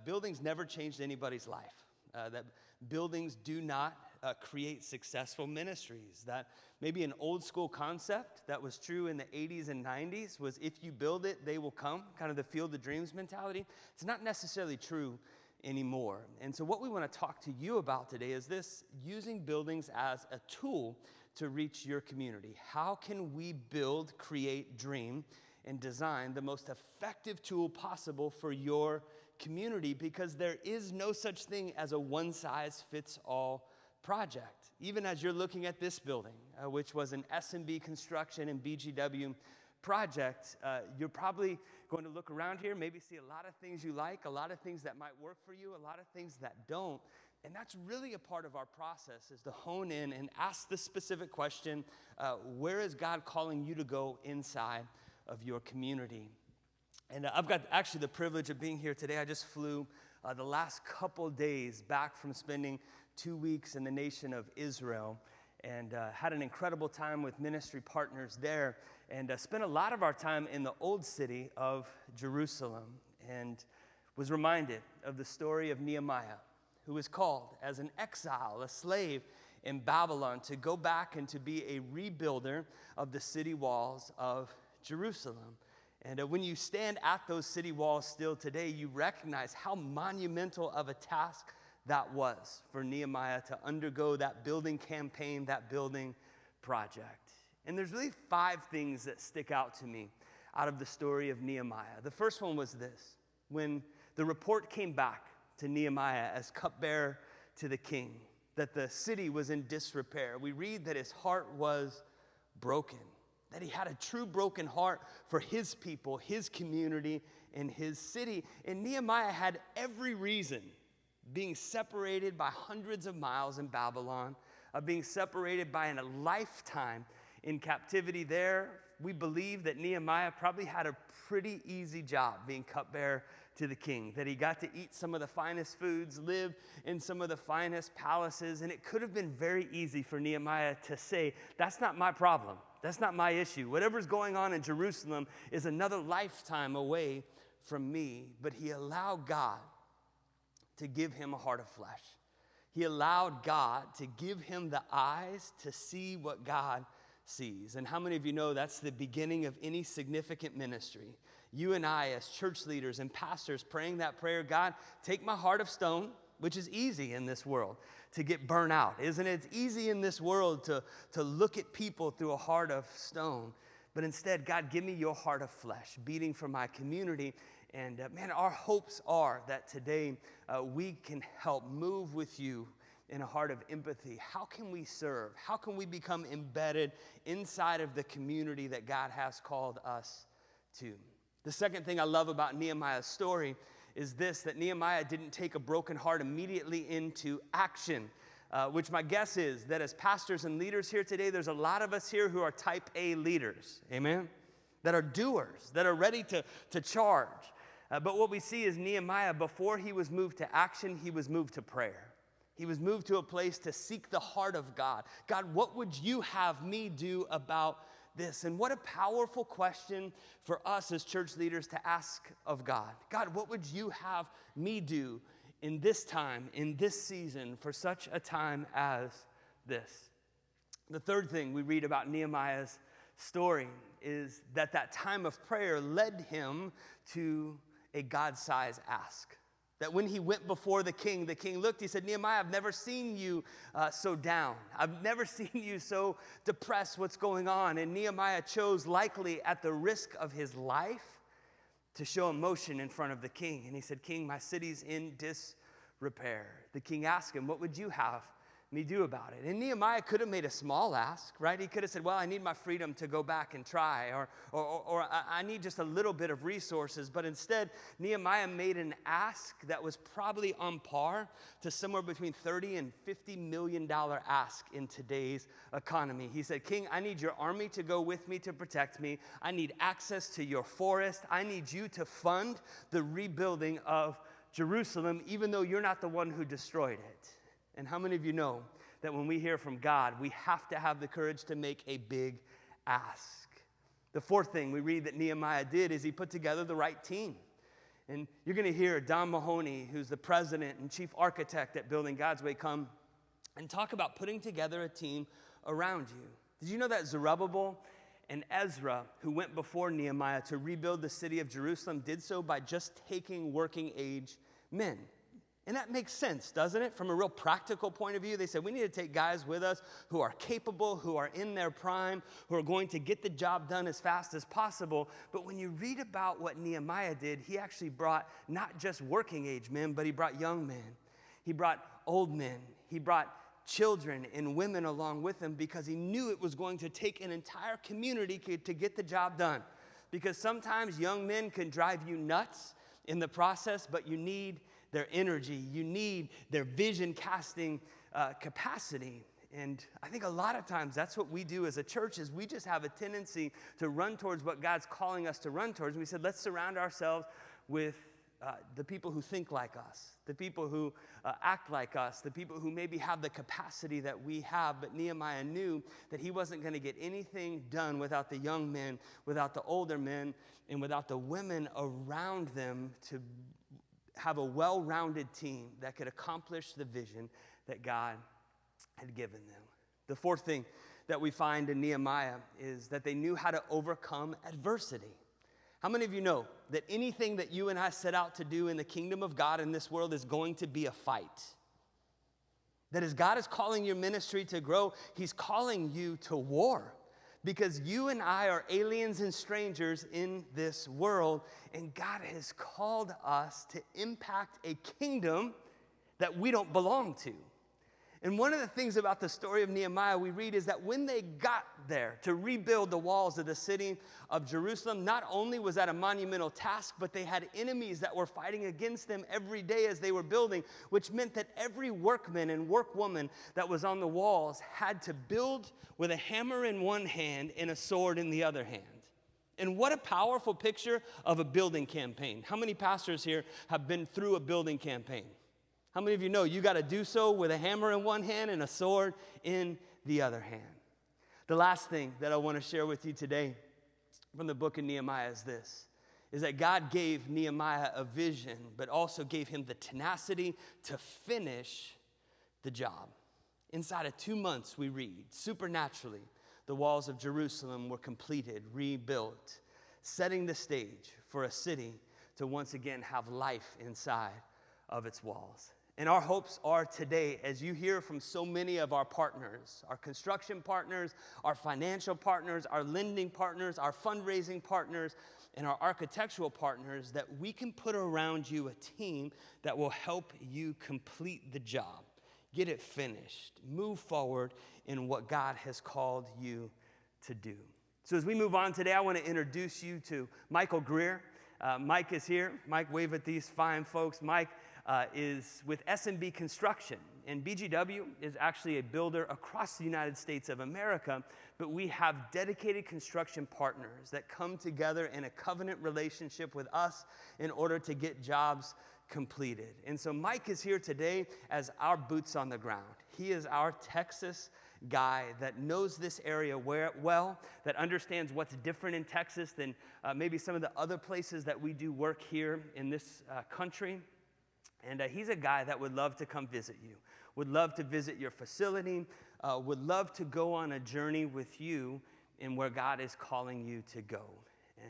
buildings never changed anybody's life. That buildings do not create successful ministries. That maybe an old school concept that was true in the 80s and 90s was if you build it, they will come, kind of the field of dreams mentality. It's not necessarily true anymore. And so what we want to talk to you about today is this: using buildings as a tool to reach your community. How can we build, create, dream, and design the most effective tool possible for your community? Because there is no such thing as a one-size-fits-all project. Even as you're looking at this building, which was an S&B construction and BGW project, you're probably going to look around here, maybe see a lot of things you like, a lot of things that might work for you, a lot of things that don't. And that's really a part of our process, is to hone in and ask the specific question, where is God calling you to go inside of your community? And I've got actually the privilege of being here today. I just flew the last couple days back from spending 2 weeks in the nation of Israel, and had an incredible time with ministry partners there, and spent a lot of our time in the old city of Jerusalem, and was reminded of the story of Nehemiah, who was called as an exile, a slave in Babylon, to go back and to be a rebuilder of the city walls of Jerusalem. And when you stand at those city walls still today, you recognize how monumental of a task that was for Nehemiah to undergo that building campaign, that building project. And there's really 5 things that stick out to me out of the story of Nehemiah. The first one was this: when the report came back to Nehemiah as cupbearer to the king that the city was in disrepair, we read that his heart was broken, that he had a true broken heart for his people, his community, and his city. And Nehemiah had every reason, being separated by hundreds of miles in Babylon, being separated by a lifetime in captivity there. We believe that Nehemiah probably had a pretty easy job being cupbearer to the king, that he got to eat some of the finest foods, live in some of the finest palaces, and it could have been very easy for Nehemiah to say, that's not my problem, that's not my issue. Whatever's going on in Jerusalem is another lifetime away from me. But he allowed God to give him a heart of flesh. He allowed God to give him the eyes to see what God sees. And how many of you know that's the beginning of any significant ministry? You and I, as church leaders and pastors, praying that prayer, God, take my heart of stone, which is easy in this world to get burnt out, isn't it? It's easy in this world to look at people through a heart of stone. But instead, God, give me your heart of flesh, beating for my community. And man, our hopes are that today we can help move with you in a heart of empathy. How can we serve? How can we become embedded inside of the community that God has called us to? The second thing I love about Nehemiah's story is this: that Nehemiah didn't take a broken heart immediately into action, which my guess is that as pastors and leaders here today, there's a lot of us here who are type A leaders, amen? That are doers, that are ready to charge. But what we see is Nehemiah, before he was moved to action, he was moved to prayer. He was moved to a place to seek the heart of God. God, what would you have me do about this? And what a powerful question for us as church leaders to ask of God. God, what would you have me do in this time, in this season, for such a time as this? The third thing we read about Nehemiah's story is that time of prayer led him to a God-sized ask. That when he went before the king looked, he said, Nehemiah, I've never seen you so down. I've never seen you so depressed. What's going on? And Nehemiah chose, likely at the risk of his life, to show emotion in front of the king. And he said, King, my city's in disrepair. The king asked him, what would you have me do about it? And Nehemiah could have made a small ask, right? He could have said, well, I need my freedom to go back and try, or I need just a little bit of resources. But instead, Nehemiah made an ask that was probably on par to somewhere between $30 and $50 million ask in today's economy. He said, King, I need your army to go with me to protect me. I need access to your forest. I need you to fund the rebuilding of Jerusalem, even though you're not the one who destroyed it. And how many of you know that when we hear from God, we have to have the courage to make a big ask? The fourth thing we read that Nehemiah did is he put together the right team. And you're going to hear Don Mahoney, who's the president and chief architect at Building God's Way, come and talk about putting together a team around you. Did you know that Zerubbabel and Ezra, who went before Nehemiah to rebuild the city of Jerusalem, did so by just taking working age men? And that makes sense, doesn't it? From a real practical point of view, they said, we need to take guys with us who are capable, who are in their prime, who are going to get the job done as fast as possible. But when you read about what Nehemiah did, he actually brought not just working age men, but he brought young men. He brought old men. He brought children and women along with him because he knew it was going to take an entire community to get the job done. Because sometimes young men can drive you nuts in the process, but you need their energy, you need their vision casting capacity. And I think a lot of times that's what we do as a church is we just have a tendency to run towards what God's calling us to run towards. And we said, let's surround ourselves with the people who think like us, the people who act like us, the people who maybe have the capacity that we have. But Nehemiah knew that he wasn't going to get anything done without the young men, without the older men, and without the women around them to have a well-rounded team that could accomplish the vision that God had given them. The fourth thing that we find in Nehemiah is that they knew how to overcome adversity. How many of you know that anything that you and I set out to do in the kingdom of God in this world is going to be a fight? That as God is calling your ministry to grow, he's calling you to war. Because you and I are aliens and strangers in this world, and God has called us to impact a kingdom that we don't belong to. And one of the things about the story of Nehemiah we read is that when they got there to rebuild the walls of the city of Jerusalem, not only was that a monumental task, but they had enemies that were fighting against them every day as they were building, which meant that every workman and workwoman that was on the walls had to build with a hammer in one hand and a sword in the other hand. And what a powerful picture of a building campaign. How many pastors here have been through a building campaign? How many of you know you got to do so with a hammer in one hand and a sword in the other hand? The last thing that I want to share with you today from the book of Nehemiah is this, is that God gave Nehemiah a vision, but also gave him the tenacity to finish the job. Inside of 2 months, we read, supernaturally, the walls of Jerusalem were completed, rebuilt, setting the stage for a city to once again have life inside of its walls. And our hopes are today, as you hear from so many of our partners, our construction partners, our financial partners, our lending partners, our fundraising partners, and our architectural partners, that we can put around you a team that will help you complete the job, get it finished, move forward in what God has called you to do. So as we move on today, I want to introduce you to Michael Greer. Mike is here. Mike, wave at these fine folks. Mike is with S&B Construction, and BGW is actually a builder across the United States of America, but we have dedicated construction partners that come together in a covenant relationship with us in order to get jobs completed. And so Mike is here today as our boots on the ground. He is our Texas guy that knows this area well, that understands what's different in Texas than maybe some of the other places that we do work here in this country. And he's a guy that would love to come visit you, would love to visit your facility, would love to go on a journey with you in where God is calling you to go.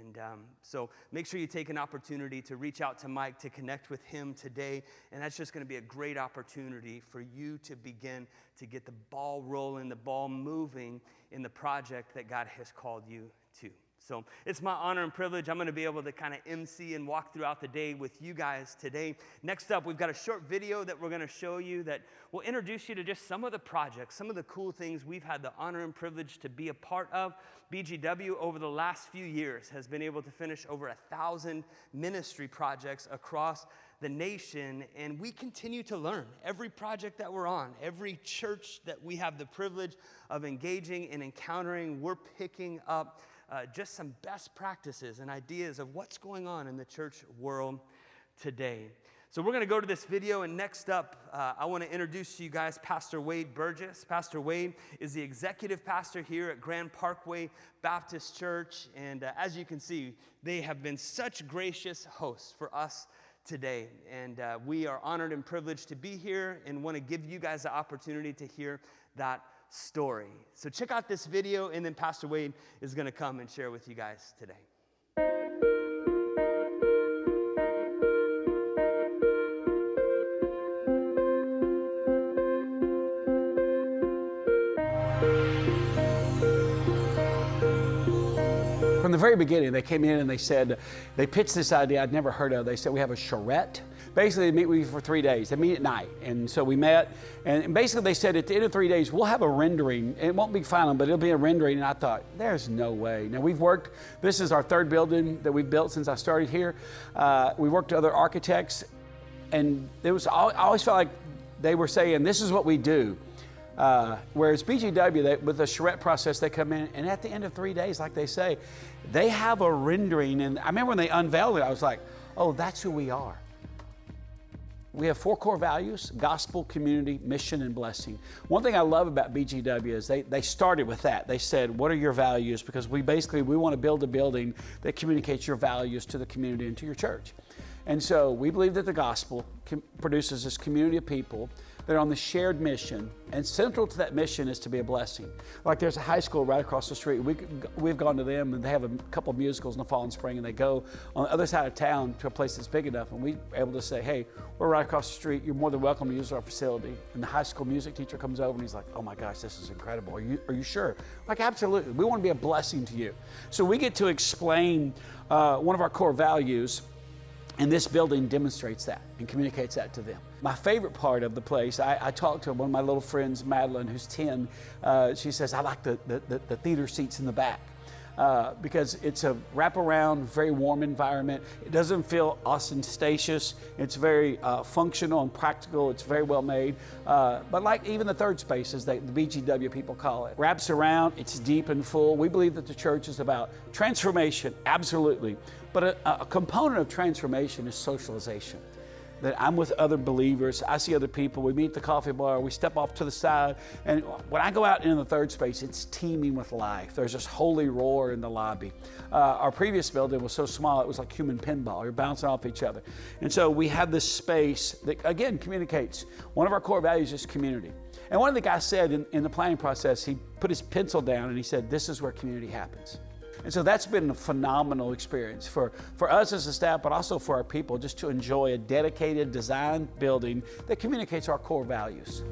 And so make sure you take an opportunity to reach out to Mike, to connect with him today. And that's just going to be a great opportunity for you to begin to get the ball rolling, the ball moving in the project that God has called you to. So it's my honor and privilege. I'm going to be able to kind of MC and walk throughout the day with you guys today. Next up, we've got a short video that we're going to show you that will introduce you to just some of the projects, some of the cool things we've had the honor and privilege to be a part of. BGW over the last few years has been able to finish over 1,000 ministry projects across the nation, and we continue to learn. Every project that we're on, every church that we have the privilege of engaging and encountering, we're picking up just some best practices and ideas of what's going on in the church world today. So we're going to go to this video, and next up, I want to introduce to you guys Pastor Wade Burgess. Pastor Wade is the executive pastor here at Grand Parkway Baptist Church, and as you can see, they have been such gracious hosts for us today, and we are honored and privileged to be here and want to give you guys the opportunity to hear that story. So check out this video, and then Pastor Wade is going to come and share with you guys today. From the very beginning, they came in and they pitched this idea I'd never heard of. They said, we have a charrette. Basically, they meet with you for 3 days. They meet at night. And so we met, and basically they said at the end of 3 days, we'll have a rendering. It won't be final, but it'll be a rendering. And I thought, there's no way. Now this is our third building that we've built since I started here. We worked with other architects, and I always felt like they were saying, this is what we do. Whereas BGW, with the charrette process, they come in, and at the end of 3 days, like they say, they have a rendering. And I remember when they unveiled it, I was like, oh, that's who we are. We have 4 core values: gospel, community, mission, and blessing. One thing I love about BGW is they started with that. They said, what are your values? Because we want to build a building that communicates your values to the community and to your church. And so we believe that the gospel produces this community of people that are on the shared mission, and central to that mission is to be a blessing. Like there's a high school right across the street. We've gone to them, and they have a couple of musicals in the fall and spring, and they go on the other side of town to a place that's big enough, and we're able to say, hey, we're right across the street. You're more than welcome to use our facility. And the high school music teacher comes over, and he's like, oh my gosh, this is incredible. Are you sure? Like, absolutely. We want to be a blessing to you. So we get to explain one of our core values, and this building demonstrates that and communicates that to them. My favorite part of the place, I talked to one of my little friends, Madeline, who's 10. She says, I like the theater seats in the back because it's a wraparound, very warm environment. It doesn't feel ostentatious. It's very functional and practical. It's very well made. But like even the third space, as the BGW people call it, wraps around, it's deep and full. We believe that the church is about transformation, absolutely. But a component of transformation is socialization. That I'm with other believers, I see other people, we meet at the coffee bar, we step off to the side, and when I go out in the third space, it's teeming with life. There's this holy roar in the lobby. Our previous building was so small, it was like human pinball. You're bouncing off each other. And so we have this space that, again, communicates. One of our core values is community. And one of the guys said in the planning process, he put his pencil down and he said, this is where community happens. And so that's been a phenomenal experience for us as a staff, but also for our people, just to enjoy a dedicated design building that communicates our core values.